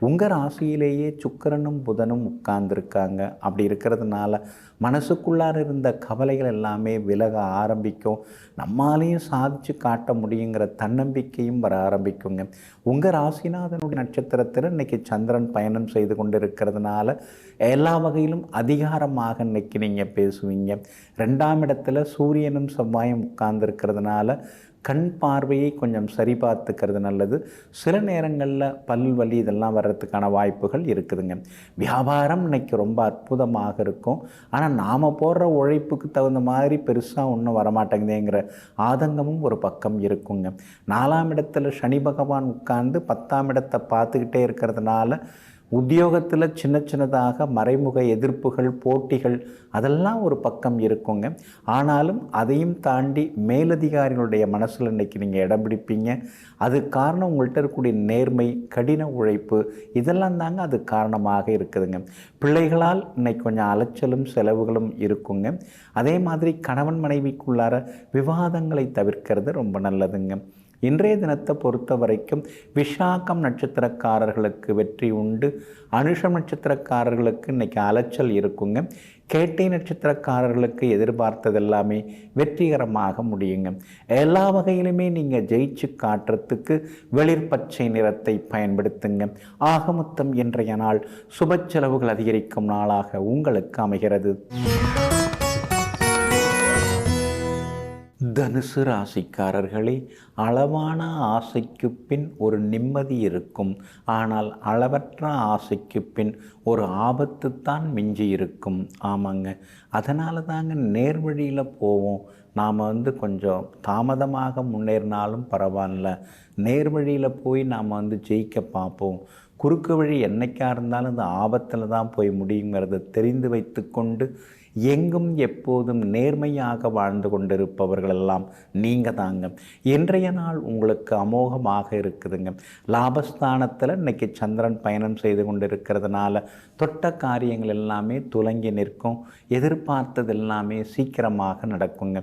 உங்கள் ராசியிலேயே சுக்கிரனும் புதனும் உட்கார்ந்துருக்காங்க. அப்படி இருக்கிறதுனால மனசுக்குள்ளார இருந்த கவலைகள் எல்லாமே விலக ஆரம்பிக்கும். நம்மாலையும் சாதித்து காட்ட முடியுங்கிற தன்னம்பிக்கையும் வர ஆரம்பிக்குங்க. உங்கள் ராசிநாதனுடைய நட்சத்திரத்தில் இன்றைக்கி சந்திரன் பயணம் செய்து கொண்டு இருக்கிறதுனால எல்லா வகையிலும் அதிகாரமாக இன்றைக்கி நீங்கள் பேசுவீங்க. 2ஆம் இடத்துல சூரியனும் செவ்வாயும் உட்கார்ந்துருக்கிறதுனால கண் பார்வையை கொஞ்சம் சரி பார்த்துக்கிறது நல்லது. சில நேரங்களில் பல் வலி இதெல்லாம் வர்றதுக்கான வாய்ப்புகள் இருக்குதுங்க. வியாபாரம் இன்றைக்கி ரொம்ப அற்புதமாக இருக்கும். ஆனால் நாம் போடுற உழைப்புக்கு தகுந்த மாதிரி பெருசாக ஒன்றும் வரமாட்டேங்குதுங்கிற ஆதங்கமும் ஒரு பக்கம் இருக்குங்க. 4ஆம் இடத்துல சனி பகவான் உட்கார்ந்து 10ஆம் இடத்தை பார்த்துக்கிட்டே இருக்கிறதுனால உத்தியோகத்தில் சின்ன சின்னதாக மறைமுக எதிர்ப்புகள், போட்டிகள் அதெல்லாம் ஒரு பக்கம் இருக்குங்க. ஆனாலும் அதையும் தாண்டி மேலதிகாரிகளுடைய மனசில் இன்றைக்கி நீங்கள் இடம் பிடிப்பீங்க. அது காரணம் உங்கள்கிட்ட இருக்கக்கூடிய நேர்மை, கடின உழைப்பு இதெல்லாம் தாங்க அது காரணமாக இருக்குதுங்க. பிள்ளைகளால் இன்றைக்கி கொஞ்சம் அலைச்சலும் செலவுகளும் இருக்குங்க. அதே மாதிரி கணவன் மனைவிக்குள்ளார விவாதங்களை தவிர்க்கிறது ரொம்ப நல்லதுங்க. இன்றைய தினத்தை பொறுத்த வரைக்கும் விஷாகம் நட்சத்திரக்காரர்களுக்கு வெற்றி உண்டு. அனுஷம் நட்சத்திரக்காரர்களுக்கு இன்றைக்கி அலைச்சல் இருக்குங்க. கேட்டை நட்சத்திரக்காரர்களுக்கு எதிர்பார்த்தது எல்லாமே வெற்றிகரமாக முடியுங்க. எல்லா வகையிலுமே நீங்கள் ஜெயிச்சு காட்டுறதுக்கு வெளிர் பச்சை நிறத்தை பயன்படுத்துங்க. ஆக மொத்தம் இன்றைய நாள் சுப செலவுகள் அதிகரிக்கும் நாளாக உங்களுக்கு அமைகிறது. தனுசு ராசிக்காரர்களே, அளவான ஆசைக்கு பின் ஒரு நிம்மதி இருக்கும். ஆனால் அளவற்ற ஆசைக்கு பின் ஒரு ஆபத்து தான் மிஞ்சி இருக்கும். ஆமாங்க, அதனால தாங்க நேர்வழியில் போவோம். நாம் கொஞ்சம் தாமதமாக முன்னேறினாலும் பரவாயில்ல, நேர்வழியில் போய் நாம் ஜெயிக்க பார்ப்போம். குறுக்கு வழி என்னைக்காக இருந்தாலும் இந்த ஆபத்தில் தான் போய் முடியுங்கிறத தெரிந்து வைத்து கொண்டு எங்கும் எப்போதும் நேர்மையாக வாழ்ந்து கொண்டிருப்பவர்களெல்லாம் நீங்கள் தாங்க. இன்றைய நாள் உங்களுக்கு அமோகமாக இருக்குதுங்க. லாபஸ்தானத்தில் இன்றைக்கி சந்திரன் பயணம் செய்து கொண்டு இருக்கிறதுனால தொட்ட காரியங்கள் எல்லாமே துலங்கி நிற்கும். எதிர்பார்த்தது எல்லாமே சீக்கிரமாக நடக்குங்க.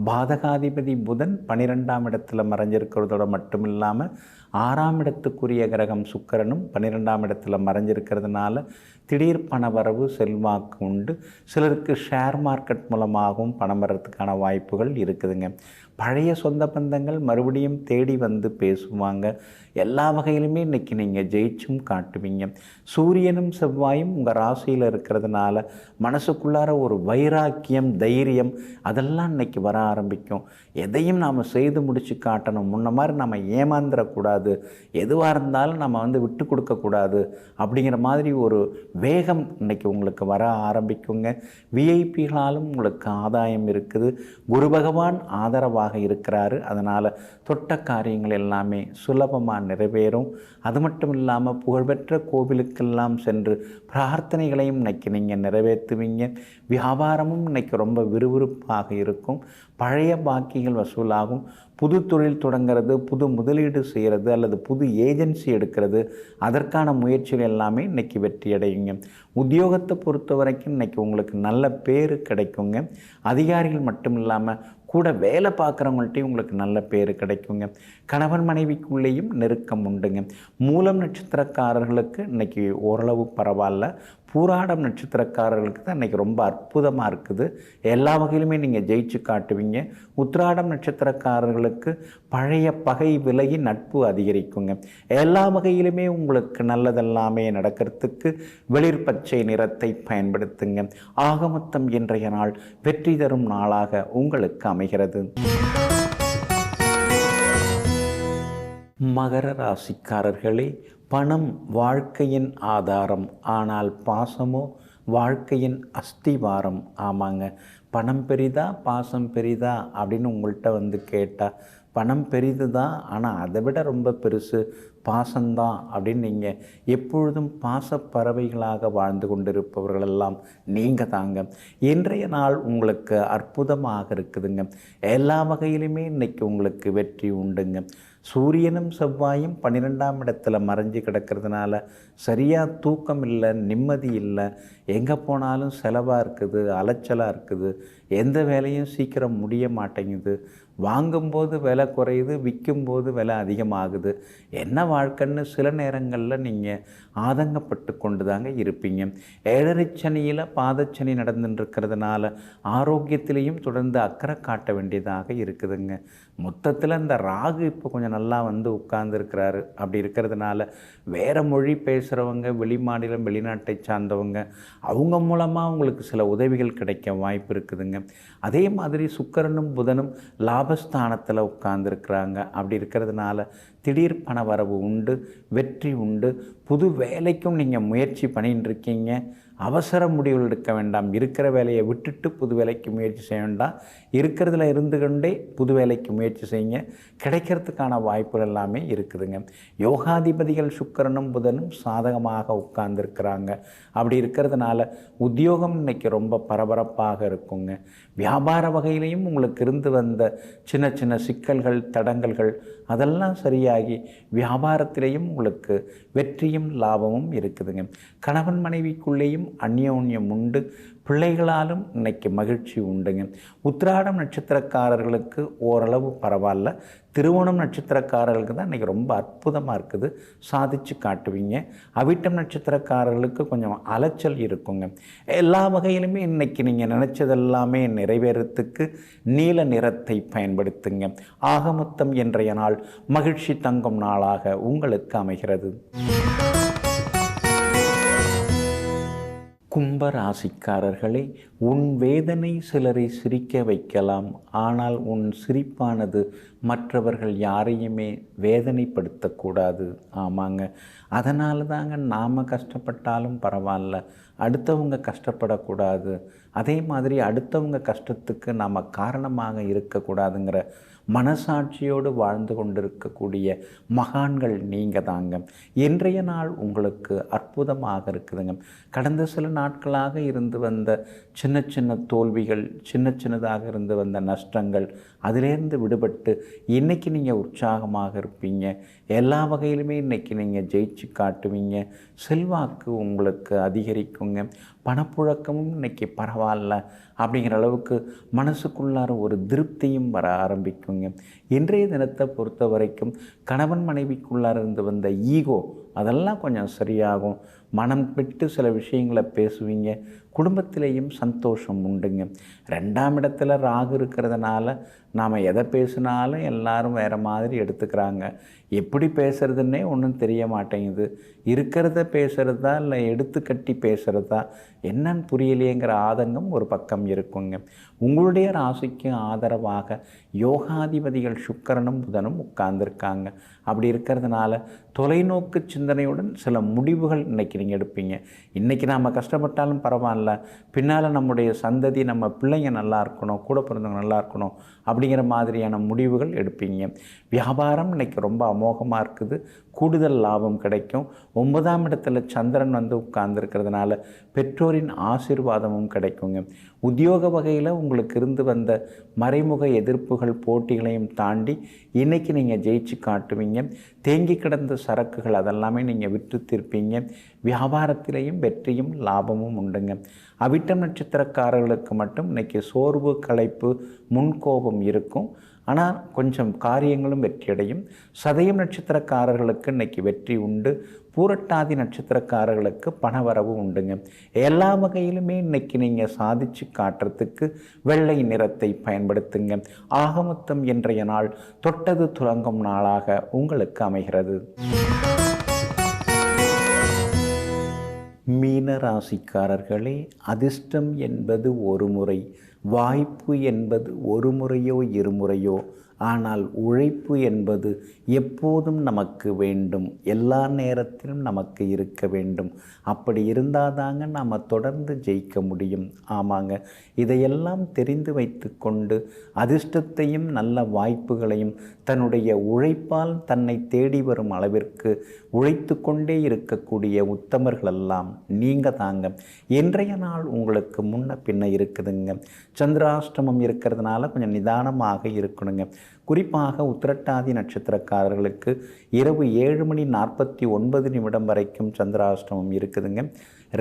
பாதகாதிபதி புதன் 12ஆம் இடத்துல மறைஞ்சிருக்கிறதோடு மட்டும் இல்லாமல் 6ஆம் இடத்துக்குரிய கிரகம் சுக்கிரனும் 12ஆம் இடத்துல மறைஞ்சிருக்கிறதுனால திடீர் பணவரவு செல்வாக்கு உண்டு. சிலருக்கு ஷேர் மார்க்கெட் மூலமாகவும் பணம் வர்றதுக்கான வாய்ப்புகள் இருக்குதுங்க. பழைய சொந்த பந்தங்கள் மறுபடியும் தேடி வந்து பேசுவாங்க. எல்லா வகையிலுமே இன்றைக்கி நீங்கள் ஜெயிச்சும் காட்டுவீங்க. சூரியனும் செவ்வாயும் உங்கள் ராசியில் இருக்கிறதுனால மனசுக்குள்ளார ஒரு வைராக்கியம், தைரியம் அதெல்லாம் இன்றைக்கி வர ஆரம்பிக்கும். எதையும் நாம் செய்து முடித்து காட்டணும். முன்ன மாதிரி நம்ம ஏமாந்துடக்கூடாது. எதுவாக இருந்தாலும் நம்ம விட்டு கொடுக்கக்கூடாது அப்படிங்கிற மாதிரி ஒரு வேகம் இன்றைக்கி உங்களுக்கு வர ஆரம்பிக்குங்க. விஐபிகளாலும் உங்களுக்கு ஆதாயம் இருக்குது. குரு பகவான் ஆதரவாக இருக்கிறாரு. அதனால் தொட்ட காரியங்கள் எல்லாமே சுலபமாக நிறைவேறும். அது மட்டும் இல்லாமல் புகழ்பெற்ற கோவிலுக்கெல்லாம் சென்று பிரார்த்தனைகளையும் இன்றைக்கி நீங்கள் நிறைவேற்றுவீங்க. வியாபாரமும் இன்றைக்கி ரொம்ப விறுவிறுப்பாக இருக்கும். பழைய பாக்கிகள் வசூலாகும். புது தொழில் தொடங்கிறது, புது முதலீடு செய்கிறது அல்லது புது ஏஜென்சி எடுக்கிறது, அதற்கான முயற்சிகள் எல்லாமே இன்றைக்கி வெற்றி அடையுங்க. உத்தியோகத்தை பொறுத்த வரைக்கும் இன்றைக்கி உங்களுக்கு நல்ல பேர் கிடைக்குங்க. அதிகாரிகள் மட்டும் இல்லாமல் கூட வேலை பார்க்குறவங்கள்ட்டையும் உங்களுக்கு நல்ல பேர் கிடைக்குங்க. கணவன் மனைவிக்குள்ளேயும் நெருக்கம் உண்டுங்க. மூலம் நட்சத்திரக்காரர்களுக்கு இன்றைக்கி ஓரளவு பரவாயில்ல. பூராடம் நட்சத்திரக்காரர்களுக்கு தான் இன்றைக்கி ரொம்ப அற்புதமாக இருக்குது. எல்லா வகையிலுமே நீங்கள் ஜெயிச்சு காட்டுவீங்க. உத்திராடம் நட்சத்திரக்காரர்களுக்கு பழைய பகை விலகி நட்பு அதிகரிக்குங்க. எல்லா வகையிலுமே உங்களுக்கு நல்லதெல்லாமே நடக்கிறதுக்கு வெளிர் பச்சை நிறத்தை பயன்படுத்துங்க. ஆக மொத்தம் இன்றைய நாள் வெற்றி தரும் நாளாக உங்களுக்கு அமைகிறது. மகர ராசிக்காரர்களே, பணம் வாழ்க்கையின் ஆதாரம், ஆனால் பாசமோ வாழ்க்கையின் அஸ்திவாரம். ஆமாங்க, பணம் பெரிதா பாசம் பெரிதா அப்படின்னு உங்கள்கிட்ட கேட்டால் பணம் பெரிது தான், ஆனால் அதை விட ரொம்ப பெருசு பாசம்தான் அப்படின்னு நீங்கள் எப்பொழுதும் பாசப்பறவைகளாக வாழ்ந்து கொண்டிருப்பவர்களெல்லாம் நீங்கள் தாங்க. இன்றைய நாள் உங்களுக்கு அற்புதமாக இருக்குதுங்க. எல்லா வகையிலுமே இன்றைக்கி உங்களுக்கு வெற்றி உண்டுங்க. சூரியனும் செவ்வாயும் 12ஆம் இடத்துல மறைஞ்சு கிடக்கிறதுனால சரியாக தூக்கம் இல்லை, நிம்மதி இல்லை. எங்கே போனாலும் செலவாக இருக்குது, அலைச்சலாக இருக்குது. எந்த வேலையும் சீக்கிரம் முடிய மாட்டேங்குது. வாங்கும்போது விலை குறையுது, விற்கும்போது விலை அதிகமாகுது. என்ன வாழ்க்கைன்னு சில நேரங்களில் நீங்கள் ஆதங்கப்பட்டு கொண்டு தாங்க இருப்பீங்க. ஏழரை சனியில் பாதச்சனி நடந்துட்டுருக்கிறதுனால ஆரோக்கியத்திலையும் தொடர்ந்து அக்கறை காட்ட வேண்டியதாக இருக்குதுங்க. மொத்தத்தில் இந்த ராகு இப்போ கொஞ்சம் நல்லா வந்து உட்கார்ந்துருக்கிறாரு. அப்படி இருக்கிறதுனால வேறு மொழி பேசுகிறவங்க, வெளிமாநிலம் வெளிநாட்டை சார்ந்தவங்க, அவங்க மூலமாக உங்களுக்கு சில உதவிகள் கிடைக்க வாய்ப்பு இருக்குதுங்க. அதே மாதிரி சுக்கிரனும் புதனும் லாபஸ்தானத்தில் உட்கார்ந்துருக்குறாங்க. அப்படி இருக்கிறதுனால திடீர் பண வரவு உண்டு, வெற்றி உண்டு. புது வேலைக்கும் நீங்கள் முயற்சி பண்ணின்னு இருக்கீங்க. அவசர முடிவுகள் எடுக்க வேண்டாம். இருக்கிற வேலையை விட்டுட்டு புது வேலைக்கு முயற்சி செய்ய வேண்டாம். இருக்கிறதுல இருந்து கொண்டே புது வேலைக்கு முயற்சி செய்யுங்க. கிடைக்கிறதுக்கான வாய்ப்புகள் எல்லாமே இருக்குதுங்க. யோகாதிபதிகள் சுக்கிரனும் புதனும் சாதகமாக உட்கார்ந்துருக்கிறாங்க. அப்படி இருக்கிறதுனால உத்தியோகம் இன்னைக்கு ரொம்ப பரபரப்பாக இருக்குங்க. வியாபார வகையிலையும் உங்களுக்கு இருந்து வந்த சின்ன சின்ன சிக்கல்கள், தடங்கல்கள் அதெல்லாம் சரியாகி வியாபாரத்திலேயும் உங்களுக்கு வெற்றியும் லாபமும் இருக்குதுங்க. கணவன் மனைவிக்குள்ளேயும் அந்யோன்யம் உண்டு. பிள்ளைகளாலும் இன்னைக்கு மகிழ்ச்சி உண்டுங்க. உத்திராடம் நட்சத்திரக்காரர்களுக்கு ஓரளவு பரவாயில்ல. திருவோணம் நட்சத்திரக்காரர்களுக்கு தான் இன்றைக்கி ரொம்ப அற்புதமாக இருக்குது, சாதிச்சு காட்டுவீங்க. அவிட்டம் நட்சத்திரக்காரர்களுக்கு கொஞ்சம் அலைச்சல் இருக்குங்க. எல்லா வகையிலுமே இன்றைக்கி நீங்கள் நினச்சதெல்லாமே நிறைவேறத்துக்கு நீல நிறத்தை பயன்படுத்துங்க. ஆக மொத்தம் இன்றைய நாள் மகிழ்ச்சி தங்கும் நாளாக உங்களுக்கு அமைகிறது. கும்பராசிக்காரர்களே, உன் வேதனை சிலரை சிரிக்க வைக்கலாம். ஆனால் உன் சிரிப்பானது மற்றவர்கள் யாரையுமே வேதனைப்படுத்தக்கூடாது. ஆமாங்க, அதனால தாங்க நாம் கஷ்டப்பட்டாலும் பரவாயில்ல, அடுத்தவங்க கஷ்டப்படக்கூடாது. அதே மாதிரி அடுத்தவங்க கஷ்டத்துக்கு நாம் காரணமாக இருக்கக்கூடாதுங்கிற மனசாட்சியோடு வாழ்ந்து கொண்டிருக்கக்கூடிய மகான்கள் நீங்கள் தாங்க. இன்றைய நாள் உங்களுக்கு அற்புதமாக இருக்குதுங்க. கடந்த சில நாட்களாக இருந்து வந்த சின்ன சின்ன தோல்விகள், சின்ன சின்னதாக இருந்து வந்த நஷ்டங்கள், அதிலேருந்து விடுபட்டு இன்றைக்கி நீங்கள் உற்சாகமாக இருப்பீங்க. எல்லா வகையிலுமே இன்றைக்கி நீங்கள் ஜெயிச்சு காட்டுவீங்க. செல்வாக்கு உங்களுக்கு அதிகரிக்குங்க. பணப்புழக்கமும் இன்றைக்கி பரவாயில்ல அப்படிங்கிற அளவுக்கு மனசுக்குள்ளார ஒரு திருப்தியும் வர ஆரம்பிக்குங்க. இன்றைய தினத்தை பொறுத்த வரைக்கும் கணவன் மனைவிக்குள்ளார இருந்து வந்த ஈகோ அதெல்லாம் கொஞ்சம் சரியாகும். மனம் விட்டு சில விஷயங்களை பேசுவீங்க. குடும்பத்திலேயும் சந்தோஷம் உண்டுங்க. 2ஆம் இடத்துல ராகு இருக்கிறதுனால நாம் எதை பேசினாலும் எல்லாரும் வேறு மாதிரி எடுத்துக்கிறாங்க. எப்படி பேசுகிறதுன்னே ஒன்றும் தெரிய மாட்டேங்குது. இருக்கிறத பேசுகிறதா இல்லை எடுத்து கட்டி பேசுகிறதா என்னன்னு புரியலையேங்கிற ஆதங்கம் ஒரு பக்கம் இருக்குங்க. உங்களுடைய ராசிக்கு ஆதரவாக யோகாதிபதிகள் சுக்கிரனும் புதனும் உட்கார்ந்துருக்காங்க. அப்படி இருக்கிறதுனால தொலைநோக்கு சிந்தனையுடன் சில முடிவுகள் இன்றைக்கி நீங்கள் எடுப்பீங்க. இன்றைக்கி நாம் கஷ்டப்பட்டாலும் பரவாயில்ல, பின்னால் நம்முடைய சந்ததி, நம்ம பிள்ளைங்க நல்லா இருக்கணும், கூட பிறந்தவங்க நல்லா இருக்கணும் அப்படிங்கிற மாதிரியான முடிவுகள் எடுப்பீங்க. வியாபாரம் இன்றைக்கி ரொம்ப அமோகமாக இருக்குது. கூடுதல் லாபம் கிடைக்கும். 9ஆம் இடத்துல சந்திரன் வந்து உட்கார்ந்துருக்கிறதுனால பெற்றோரின் ஆசீர்வாதமும் கிடைக்குங்க. உத்தியோக வகையில் உங்களுக்கு இருந்து வந்த மறைமுக எதிர்ப்புகள், போட்டிகளையும் தாண்டி இன்றைக்கி நீங்கள் ஜெயிச்சு காட்டுவீங்க. தேங்கி கிடந்த சரக்குகள் அதெல்லாமே நீங்கள் விற்று தீர்ப்பீங்க. வியாபாரத்திலையும் வெற்றியும் லாபமும் உண்டுங்க. அவிட்டம் நட்சத்திரக்காரர்களுக்கு மட்டும் இன்றைக்கி சோர்வு, களைப்பு, முன்கோபம் இருக்கும். ஆனால் கொஞ்சம் காரியங்களும் வெற்றியடையும். சதயம் நட்சத்திரக்காரர்களுக்கு இன்றைக்கி வெற்றி உண்டு. பூரட்டாதி நட்சத்திரக்காரர்களுக்கு பணவரவு உண்டுங்க. எல்லா வகையிலுமே இன்றைக்கி நீங்கள் சாதிச்சு காட்டுறதுக்கு வெள்ளை நிறத்தை பயன்படுத்துங்க. ஆக மொத்தம் இன்றைய நாள் தொட்டது துலங்கும் நாளாக உங்களுக்கு அமைகிறது. மீன ராசிக்காரர்களே, அதிர்ஷ்டம் என்பது ஒரு முறை, வாய்ப்பு என்பது ஒரு முறையோ இருமுறையோ, ஆனால் உழைப்பு என்பது எப்போதும் நமக்கு வேண்டும், எல்லா நேரத்திலும் நமக்கு இருக்க வேண்டும். அப்படி இருந்தால் தாங்க நாம் தொடர்ந்து ஜெயிக்க முடியும். ஆமாங்க, இதையெல்லாம் தெரிந்து வைத்து கொண்டு அதிர்ஷ்டத்தையும் நல்ல வாய்ப்புகளையும் தன்னுடைய உழைப்பால் தன்னை தேடி வரும் அளவிற்கு உழைத்து கொண்டே இருக்கக்கூடிய உத்தமர்களெல்லாம் நீங்கள் தாங்க. இன்றைய நாள் உங்களுக்கு முன்ன பின்ன இருக்குதுங்க. சந்திராஷ்டமம் இருக்கிறதுனால கொஞ்சம் நிதானமாக இருக்கணுங்க. குறிப்பாக உத்திரட்டாதி நட்சத்திரக்காரர்களுக்கு இரவு 7:49 வரைக்கும் சந்திராஷ்டமம் இருக்குதுங்க.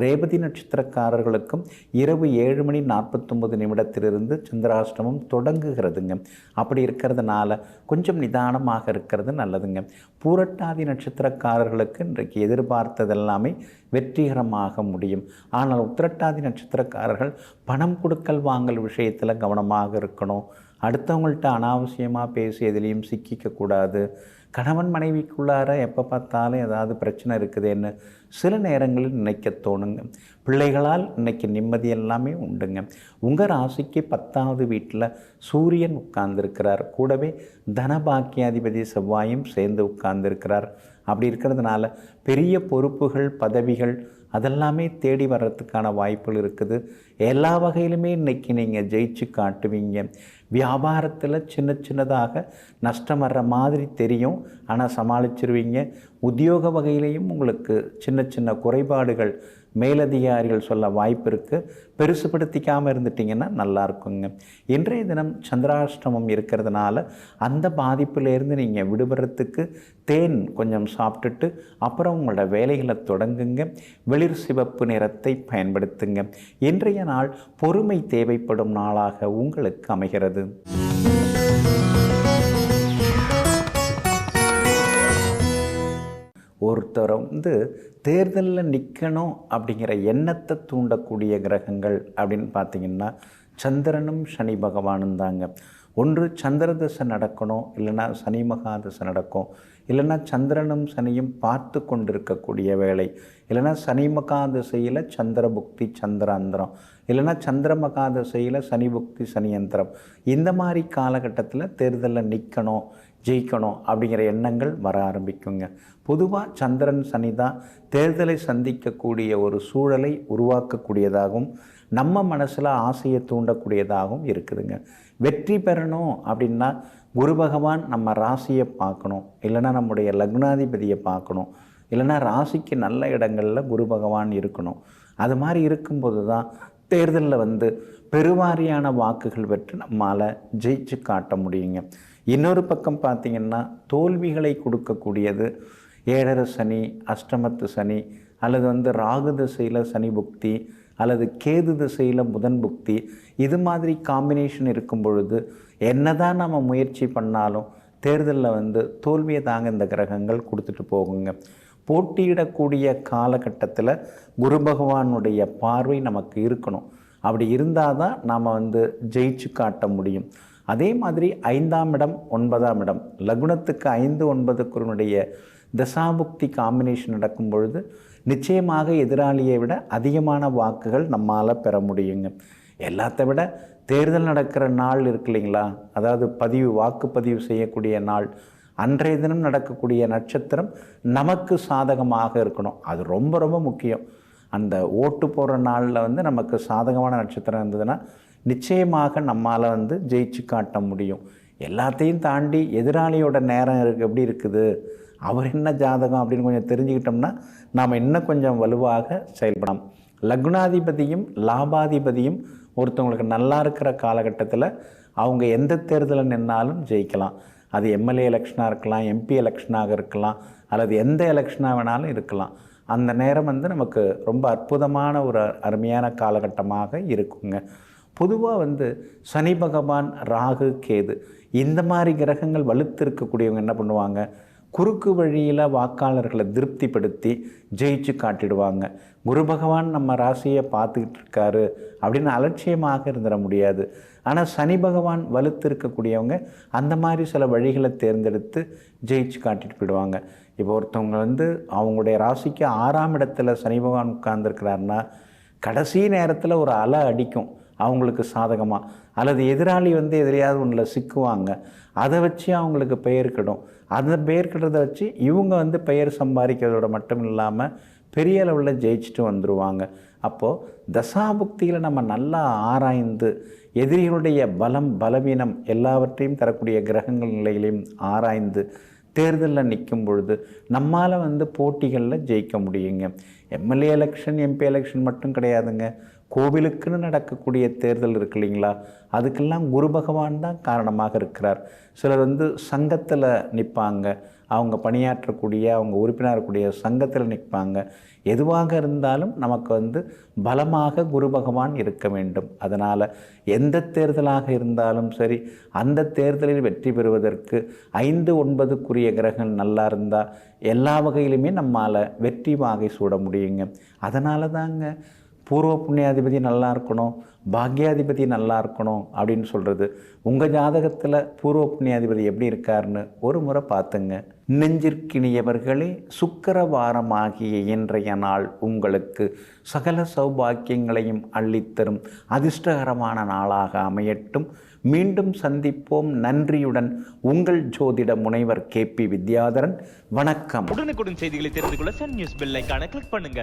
ரேவதி நட்சத்திரக்காரர்களுக்கும் இரவு 7:49 சந்திராஷ்டமம் தொடங்குகிறதுங்க. அப்படி இருக்கிறதுனால கொஞ்சம் நிதானமாக இருக்கிறது நல்லதுங்க. பூரட்டாதி நட்சத்திரக்காரர்களுக்கு இன்றைக்கு எதிர்பார்த்ததெல்லாமே வெற்றிகரமாக முடியும். ஆனால் உத்திரட்டாதி நட்சத்திரக்காரர்கள் பணம் கொடுக்கல் வாங்கல் விஷயத்தில் கவனமாக இருக்கணும். அடுத்தவங்கள்ட்ட அனாவசியமாக பேசி எதுலேயும் சிக்கிக்கக்கூடாது. கணவன் மனைவிக்குள்ளார எப்போ பார்த்தாலும் ஏதாவது பிரச்சனை இருக்குதுன்னு சில நேரங்களில் நினைக்க தோணுங்க. பிள்ளைகளால் இன்றைக்கி நிம்மதி எல்லாமே உண்டுங்க. உங்கள் ராசிக்கு 10வது வீட்டில் சூரியன் உட்கார்ந்துருக்கிறார். கூடவே தனபாக்கியாதிபதி செவ்வாயும் சேர்ந்து உட்கார்ந்துருக்கிறார். அப்படி இருக்கிறதுனால பெரிய பொறுப்புகள், பதவிகள் அதெல்லாமே தேடி வர்றதுக்கான வாய்ப்புகள் இருக்குது. எல்லா வகையிலுமே இன்றைக்கி நீங்கள் ஜெயிச்சு காட்டுவீங்க. வியாபாரத்தில் சின்னதாக நஷ்டம் வர்ற மாதிரி தெரியும், ஆனால் சமாளிச்சிருவீங்க. உத்தியோக வகையிலையும் உங்களுக்கு சின்ன குறைபாடுகள் மேலதிகாரிகள் சொல்ல வாய்ப்பு இருக்குது. பெருசுப்படுத்திக்காமல் இருந்துட்டிங்கன்னா நல்லா இருக்குங்க. இன்றைய தினம் சந்திராஷ்டமம் இருக்கிறதுனால அந்த பாதிப்பிலேருந்து நீங்கள் விடுபடுறதுக்கு தேன் கொஞ்சம் சாப்பிட்டுட்டு அப்புறம் உங்களோட வேலைகளை தொடங்குங்க. வெளிர் சிவப்பு நிறத்தை பயன்படுத்துங்க. இன்றைய நாள் பொறுமை தேவைப்படும் நாளாக உங்களுக்கு அமைகிறது. ஒருத்தரை தேர்தலில் நிற்கணும் அப்படிங்கிற எண்ணத்தை தூண்டக்கூடிய கிரகங்கள் அப்படின்னு பார்த்திங்கன்னா சந்திரனும் சனி பகவானும் தாங்க. ஒன்று சந்திர தசை நடக்கணும், இல்லைன்னா சனி மகாதசை நடக்கும், இல்லைன்னா சந்திரனும் சனியும் பார்த்து கொண்டிருக்கக்கூடிய வேலை, இல்லைன்னா சனி மகாதசையில் சந்திர புக்தி சந்திராந்திரம், இல்லைன்னா சந்திர மகாதசையில் சனி புக்தி சனியந்திரம். இந்த மாதிரி காலகட்டத்தில் தேர்தலில் நிற்கணும், ஜெயிக்கணும் அப்படிங்கிற எண்ணங்கள் வர ஆரம்பிக்குங்க. பொதுவாக சந்திரன் சனி தான் தேர்தலை சந்திக்கக்கூடிய ஒரு சூழலை உருவாக்கக்கூடியதாகவும் நம்ம மனசில் ஆசையை தூண்டக்கூடியதாகவும் இருக்குதுங்க. வெற்றி பெறணும் அப்படின்னா குரு பகவான் நம்ம ராசியை பார்க்கணும், இல்லைன்னா நம்முடைய லக்னாதிபதியை பார்க்கணும், இல்லைன்னா ராசிக்கு நல்ல இடங்களில் குரு பகவான் இருக்கணும். அது மாதிரி இருக்கும்போது தான் தேர்தலில் பெருவாரியான வாக்குகள் பெற்று நம்மால் ஜெயிச்சு காட்ட முடியுங்க. இன்னொரு பக்கம் பார்த்திங்கன்னா தோல்விகளை கொடுக்கக்கூடியது 7.5 சனி, அஷ்டமத்து சனி, அல்லது ராகு திசையில் சனி புக்தி, அல்லது கேது திசையில் புதன் புக்தி. இது மாதிரி காம்பினேஷன் இருக்கும் பொழுது என்ன தான் நம்ம முயற்சி பண்ணாலும் தேர்தலில் தோல்வியை தாங்க இந்த கிரகங்கள் கொடுத்துட்டு போகுங்க. போட்டியிடக்கூடிய காலகட்டத்தில் குரு பகவானுடைய பார்வை நமக்கு இருக்கணும். அப்படி இருந்தால் தான் நாம் ஜெயிச்சு காட்ட முடியும். அதே மாதிரி 5ஆம் இடம் 9ஆம் இடம் லக்னத்துக்கு 5, 9க்குடைய தசாபுக்தி காம்பினேஷன் நடக்கும் பொழுது நிச்சயமாக எதிராளியை விட அதிகமான வாக்குகள் நம்மால் பெற முடியுங்க. எல்லாத்த விட தேர்தல் நடக்கிற நாள் இருக்கு இல்லைங்களா, அதாவது வாக்குப்பதிவு செய்யக்கூடிய நாள், அன்றைய தினம் நடக்கக்கூடிய நட்சத்திரம் நமக்கு சாதகமாக இருக்கணும். அது ரொம்ப ரொம்ப முக்கியம். அந்த ஓட்டு போடுற நாளில் நமக்கு சாதகமான நட்சத்திரம் இருந்ததுன்னா நிச்சயமாக நம்மால் ஜெயிச்சு காட்ட முடியும். எல்லாத்தையும் தாண்டி எதிராளியோட நேரம் எப்படி இருக்குது, அவர் என்ன ஜாதகம் அப்படின்னு கொஞ்சம் தெரிஞ்சுக்கிட்டோம்னா நாம் இன்னும் கொஞ்சம் வலுவாக செயல்படலாம். லக்னாதிபதியும் லாபாதிபதியும் ஒருத்தவங்களுக்கு நல்லா இருக்கிற காலகட்டத்தில் அவங்க எந்த தேர்தலில் நின்னாலும் ஜெயிக்கலாம். அது எம்எல்ஏ எலெக்ஷனாக இருக்கலாம், எம்பி எலெக்ஷனாக இருக்கலாம், அல்லது எந்த எலெக்ஷனாக வேணாலும் இருக்கலாம். அந்த நேரம் நமக்கு ரொம்ப அற்புதமான ஒரு அருமையான காலகட்டமாக இருக்குங்க. பொதுவாக சனி பகவான், ராகு, கேது இந்த மாதிரி கிரகங்கள் வலுத்து இருக்கக்கூடியவங்க என்ன பண்ணுவாங்க, குறுக்கு வழியில் வாக்காளர்களை திருப்திப்படுத்தி ஜெயிச்சு காட்டிடுவாங்க. குரு பகவான் நம்ம ராசியை பார்த்துக்கிட்டு இருக்காரு அப்படின்னு அலட்சியமாக இருந்துட முடியாது. ஆனால் சனி பகவான் வலுத்து இருக்கக்கூடியவங்க அந்த மாதிரி சில வழிகளை தேர்ந்தெடுத்து ஜெயிச்சு காட்டிட்டு போயிடுவாங்க. இப்போ ஒருத்தவங்க அவங்களுடைய ராசிக்கு 6ஆம் இடத்துல சனி பகவான் உட்கார்ந்துருக்கிறாருன்னா கடைசி நேரத்தில் ஒரு அலை அடிக்கும் அவங்களுக்கு சாதகமாக, அல்லது எதிராளி எதிரையாவது ஒன்றில் சிக்குவாங்க. அதை வச்சு அவங்களுக்கு பெயர் கிடும். அந்த பெயர் கிட்டதை வச்சு இவங்க பெயர் சம்பாதிக்கிறதோட மட்டும் இல்லாமல் பெரிய அளவில் ஜெயிச்சுட்டு வந்துடுவாங்க. அப்போது தசாபுக்தியில் நம்ம நல்லா ஆராய்ந்து எதிரிகளுடைய பலம், பலவீனம் எல்லாவற்றையும் தரக்கூடிய கிரகங்கள் நிலைகளையும் ஆராய்ந்து தேர்தலில் நிற்கும் பொழுது நம்மால் போட்டிகளில் ஜெயிக்க முடியுங்க. எம்எல்ஏ எலெக்ஷன், எம்பி எலெக்ஷன் மட்டும் கிடையாதுங்க. கோவிலுக்குன்னு நடக்கக்கூடிய தேர்தல் இருக்கு இல்லைங்களா, அதுக்கெல்லாம் குரு பகவான் தான் காரணமாக இருக்கிறார். சிலர் சங்கத்தில் நிற்பாங்க, அவங்க பணியாற்றக்கூடிய அவங்க உறுப்பினர் இருக்கக்கூடிய சங்கத்தில் நிற்பாங்க. எதுவாக இருந்தாலும் நமக்கு பலமாக குரு பகவான் இருக்க வேண்டும். அதனால் எந்த தேர்தலாக இருந்தாலும் சரி, அந்த தேர்தலில் வெற்றி பெறுவதற்கு 5, 9க்குரிய கிரகங்கள் நல்லா இருந்தால் எல்லா வகையிலுமே நம்மால் வெற்றி வாகை சூட முடியுங்க. அதனால தாங்க பூர்வ புண்ணியாதிபதி நல்லா இருக்கணும், பாக்யாதிபதி நல்லா இருக்கணும் அப்படின்னு சொல்கிறது. உங்கள் ஜாதகத்தில் பூர்வ புண்ணியாதிபதி எப்படி இருக்காருன்னு ஒரு முறை பார்த்துங்க. நெஞ்சிற்கினியவர்களே, சுக்கிரவாரமாகிய இன்றைய நாள் உங்களுக்கு சகல சௌபாக்கியங்களையும் அள்ளித்தரும் அதிர்ஷ்டகரமான நாளாக அமையட்டும். மீண்டும் சந்திப்போம். நன்றியுடன் உங்கள் ஜோதிட முனைவர் KP வித்யாதரன். வணக்கம். உடனுக்குடன் செய்திகளை தெரிந்து கொள்ள சன் நியூஸ் பெல் ஐகானை கிளிக் பண்ணுங்க.